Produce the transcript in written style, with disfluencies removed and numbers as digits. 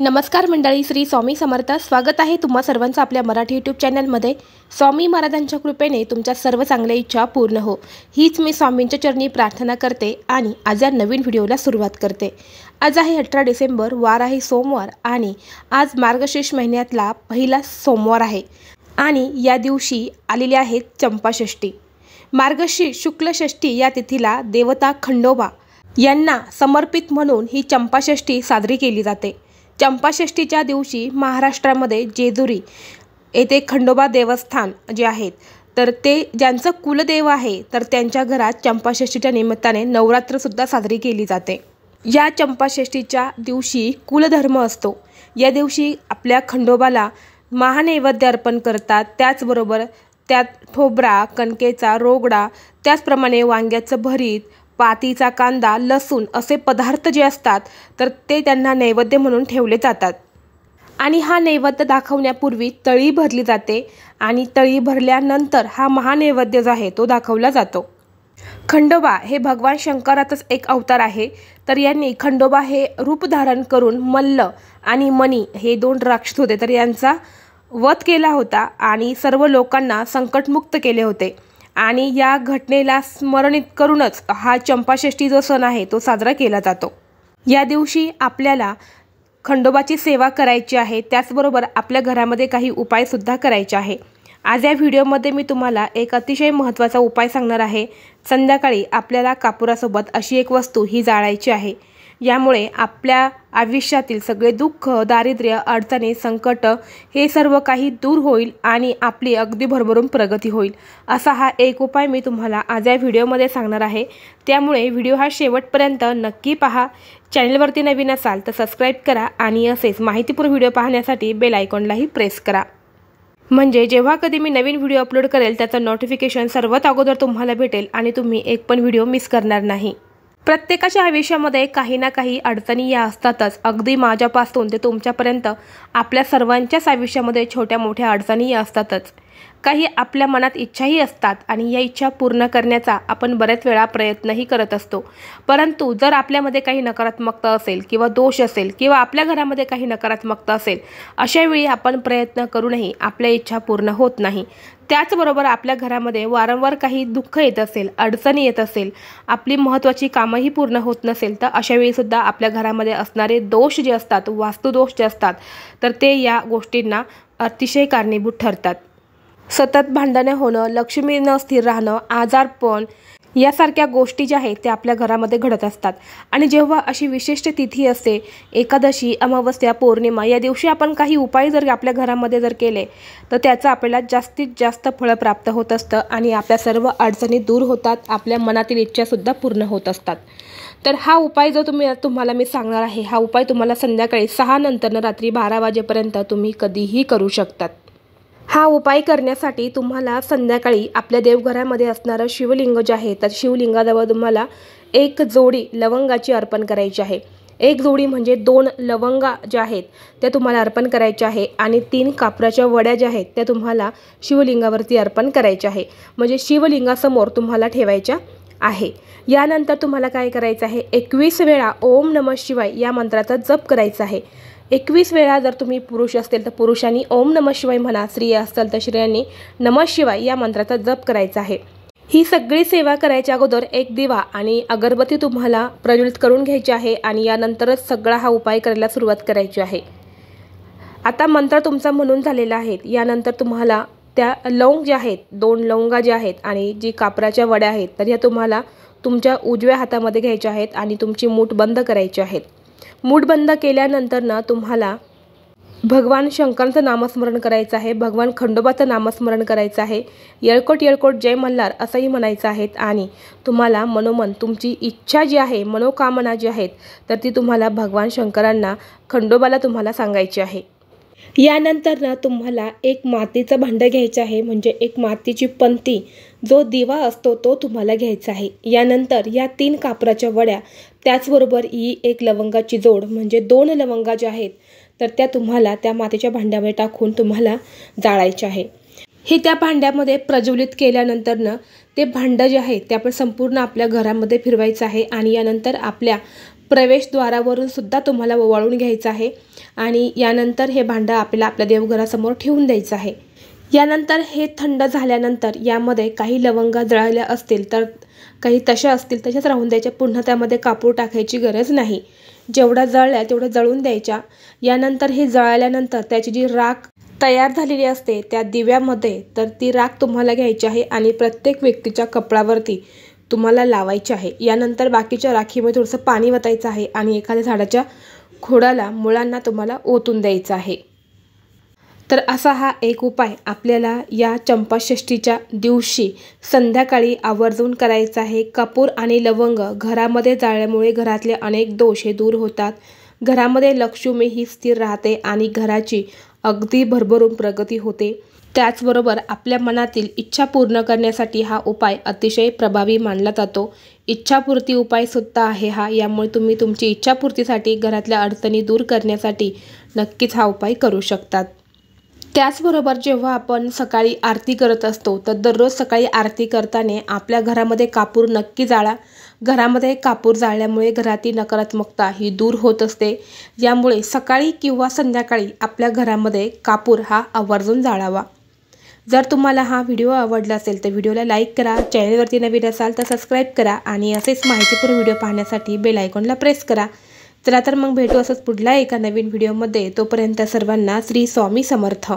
नमस्कार मंडळी, श्री स्वामी समर्थ. स्वागत आहे तुम्हा सर्वांचं आपल्या मराठी यूट्यूब चॅनलमध्ये. स्वामी महाराजांच्या कृपेने तुमच्या सर्व चांगल्या इच्छा पूर्ण हो, हीच मी स्वामींच्या चरणी प्रार्थना करते आणि आज या नवीन व्हिडिओला सुरुवात करते. आज आहे 18 डिसेंबर, वार आहे सोमवार आणि आज मार्गशीर्ष महिन्यातला पहिला सोमवार आहे आणि या दिवशी आलेली आहे चंपाषष्ठी. मार्गशीर्ष शुक्ल षष्ठी या तिथीला देवता खंडोबा यांना समर्पित म्हणून ही चंपाषष्ठी साजरी केली जाते. चंपाषष्ठीच्या दिवशी महाराष्ट्रामध्ये जेजुरी येथे खंडोबा देवस्थान जे आहेत तर ते ज्यांचं कुलदेव आहे तर त्यांच्या घरात चंपाषष्ठीच्या निमित्ताने नवरात्रसुद्धा साजरी केली जाते. या चंपाषष्ठीच्या दिवशी कुलधर्म असतो. या दिवशी आपल्या खंडोबाला महानैवेद्य अर्पण करतात. त्याचबरोबर त्यात ठोबरा, कणकेचा रोगडा, त्याचप्रमाणे वांग्याचं भरीत, पातीचा कांदा, लसूण असे पदार्थ जे असतात तर ते त्यांना नैवेद्य म्हणून ठेवले जातात. आणि हा नैवेद्य दाखवण्यापूर्वी तळी भरली जाते आणि तळी भरल्यानंतर हा महानैवेद्य जो आहे तो दाखवला जातो. खंडोबा हे भगवान शंकराचाच एक अवतार आहे. तर यांनी खंडोबा हे रूप धारण करून मल्ल आणि मणी हे 2 राक्षस होते तर यांचा वध केला होता आणि सर्व लोकांना संकटमुक्त केले होते. आणि या घटनेला स्मरणित करूनच हा चंपाषष्ठी जो सण आहे तो साजरा केला जातो. या दिवशी आपल्याला खंडोबाची सेवा करायची आहे. त्याचबरोबर आपल्या घरामध्ये काही उपायसुद्धा करायचे आहे. आज या व्हिडिओमध्ये मी तुम्हाला एक अतिशय महत्त्वाचा उपाय सांगणार आहे. संध्याकाळी आपल्याला कापुरासोबत अशी एक वस्तू ही जाळायची आहे. यामुळे आपल्या आयुष्यातील सगळे दुःख, दारिद्र्य, अडचणी, संकट हे सर्व काही दूर होईल आणि आपली अगदी भरभरून प्रगती होईल. असा हा एक उपाय मी तुम्हाला आज या व्हिडिओमध्ये सांगणार आहे. त्यामुळे व्हिडिओ हा शेवटपर्यंत नक्की पहा. चॅनलवरती नवीन असाल तर सबस्क्राईब करा आणि असेच माहितीपूर्ण व्हिडिओ पाहण्यासाठी बेल आयकॉनलाही प्रेस करा. म्हणजे जेव्हा कधी मी नवीन व्हिडिओ अपलोड करेल त्याचं नोटिफिकेशन सर्वात अगोदर तुम्हाला भेटेल आणि तुम्ही एक पण व्हिडिओ मिस करणार नाही. प्रत्येकाच्या आयुष्यामध्ये काही ना काही अडचणी या असतातच. अगदी माझ्यापासून ते तुमच्यापर्यंत आपल्या सर्वांच्याच आयुष्यामध्ये छोट्या मोठ्या अडचणी या असतातच. काही आपल्या मनात इच्छाही असतात आणि या इच्छा पूर्ण करण्याचा आपण बऱ्याच वेळा प्रयत्नही करत असतो. परंतु जर आपल्यामध्ये काही नकारात्मकता असेल किंवा दोष असेल किंवा आपल्या घरामध्ये काही नकारात्मकता असेल, अशा वेळी आपण प्रयत्न करूनही आपल्या इच्छा पूर्ण होत नाही. त्याचबरोबर आपल्या घरामध्ये वारंवार काही दुःख येत असेल, अडचणी येत असेल, आपली महत्त्वाची कामंही पूर्ण होत नसेल तर अशा वेळीसुद्धा आपल्या घरामध्ये असणारे दोष जे असतात, वास्तुदोष जे असतात तर ते या गोष्टींना अतिशय कारणीभूत ठरतात. सतत भांडणे होणं, लक्ष्मी न स्थिर राहणं, आजारपण यासारख्या गोष्टी ज्या आहेत त्या आपल्या घरामध्ये घडत असतात. आणि जेव्हा अशी विशिष्ट तिथी असते, एकादशी, अमावस्या, पौर्णिमा, या दिवशी आपण काही उपाय जर आपल्या घरामध्ये जर केले तर त्याचं आपल्याला जास्तीत जास्त फळ प्राप्त होत असतं आणि आपल्या सर्व अडचणी दूर होतात, आपल्या मनातील इच्छासुद्धा पूर्ण होत असतात. तर हा उपाय जो तुम्हाला मी सांगणार आहे, हा उपाय तुम्हाला संध्याकाळी 6 नंतर रात्री 12 वाजेपर्यंत तुम्ही कधीही करू शकतात. हा उपाय करण्यासाठी तुम्हाला संध्याकाळी आपल्या देवघरामध्ये असणारं शिवलिंग जे आहे तर शिवलिंगाजवळ तुम्हाला 1 जोडी लवंगाची अर्पण करायची आहे. 1 जोडी म्हणजे 2 लवंगा ज्या आहेत त्या तुम्हाला अर्पण करायच्या आहे आणि 3 कापराच्या वड्या ज्या आहेत त्या तुम्हाला शिवलिंगावरती अर्पण करायच्या आहे. म्हणजे शिवलिंगासमोर तुम्हाला ठेवायच्या आहे. यानंतर तुम्हाला काय करायचं आहे, 21 वेळा ओम नमः शिवाय या मंत्राचा जप करायचा आहे. 21 वेळा जर तुम्ही पुरुष असतील तर पुरुषांनी ओम नमः शिवाय म्हणा, स्त्रिया असतील तर स्त्रियांनी नमः शिवाय या मंत्राचा जप करायचा आहे. ही सगळी सेवा करायच्या अगोदर 1 दिवा आणि अगरबत्ती तुम्हाला प्रज्वलित करून घ्यायची आहे आणि यानंतरच सगळा हा उपाय करायला सुरुवात करायची आहे. आता मंत्र तुमचा म्हणून झालेला आहे. यानंतर तुम्हाला त्या लवंग ज्या आहेत, 2 लवंगा ज्या आहेत आणि जी कापराच्या वड्या आहेत तर या तुम्हाला तुमच्या उजव्या हातामध्ये घ्यायच्या आहेत आणि तुमची मूठ बंद करायची आहेत. मूठ बंद केल्यानंतर ना तुम्हाला भगवान शंकराचं नामस्मरण करायचं आहे, भगवान खंडोबाचं नामस्मरण करायचं आहे, येळकोट येळकोट जय मल्हार असंही म्हणायचं आहे. आणि तुम्हाला मनोमन तुमची इच्छा जी आहे, मनोकामना जी आहेत तर ती तुम्हाला भगवान शंकरांना, खंडोबाला तुम्हाला सांगायची आहे. यानंतर ना तुम्हाला 1 मातीचं भांडं घ्यायचं आहे, म्हणजे 1 मातीची पंती, जो दिवा असतो तो तुम्हाला घ्यायचा आहे. यानंतर या 3 कापराच्या वड्या, त्याचबरोबर ही 1 लवंगाची जोड म्हणजे 2 लवंगा ज्या आहेत तर त्या तुम्हाला त्या मातीच्या भांड्यामध्ये टाकून तुम्हाला जाळायच्या आहे. हे त्या भांड्यामध्ये प्रज्वलित केल्यानंतर ना ते भांडं जे आहे ते आपण संपूर्ण आपल्या घरामध्ये फिरवायचं आहे आणि यानंतर आपल्या प्रवेशद्वारावरून सुद्धा तुम्हाला ओवाळून घ्यायचं आहे आणि यानंतर हे भांडं आपल्या देवघरासमोर ठेवून द्यायचं आहे। यानंतर हे थंड झाल्यानंतर यामध्ये काही लवंगा जळाल्या असतील तर काही तशा असतील तशाच राहून द्यायच्या, पुन्हा त्यामध्ये कापूर टाकायची गरज नाही। जेवढा जळल्या तेवढं जळून द्यायच्या। यानंतर हे जळाल्यानंतर त्याची जी राख तयार झालेली असते त्या दिव्यामध्ये तर ती राख तुम्हाला घ्यायची आहे आणि प्रत्येक व्यक्तीच्या कपडावरती तुम्हाला लावायची आहे। यानंतर बाकीच्या राखीमध्ये थोडंसं पाणी वतायचं आहे आणि एखाद्या झाडाच्या खोडाला मुळांना तुम्हाला ओतून द्यायचं आहे। तर असा हा एक उपाय आपल्याला या चंपाषष्ठीच्या दिवशी संध्याकाळी आवर्जून करायचा आहे। कापूर आणि लवंग घरामध्ये जाळल्यामुळे घरातले अनेक दोष हे दूर होतात, घरामध्ये लक्ष्मी ही स्थिर राहते आणि घराची अगदी भरभरून प्रगती होते। त्याचबरोबर आपल्या मनातील इच्छा पूर्ण करण्यासाठी हा उपाय अतिशय प्रभावी मानला जातो। इच्छापूर्ती उपाय सुद्धा आहे हा, यामुळे तुम्ही तुमची इच्छापूर्तीसाठी घरातल्या अडचणी दूर करण्यासाठी नक्कीच हा उपाय करू शकतात। त्याचबरोबर जेव्हा आपण सकाळी आरती करत असतो तर दररोज सकाळी आरती करताना आपल्या घरामध्ये कापूर नक्की जाळा। घरामध्ये कापूर जाळल्यामुळे घरातील नकारात्मकता ही दूर होत असते। यामुळे सकाळी किंवा संध्याकाळी आपल्या घरामध्ये कापूर हा आवर्जून जाळावा। जर तुम्हाला हा व्हिडिओ आवडला असेल तर व्हिडिओला लाईक करा, चॅनलवरती नवीन असाल तर सबस्क्राईब करा आणि असेच माहितीपूर्ण व्हिडिओ पाहण्यासाठी बेल आयकॉनला प्रेस करा। चला तर मग भेटू असंच पुढल्या एका नवीन व्हिडिओमध्ये। तोपर्यंत सर्वांना श्री स्वामी समर्थ।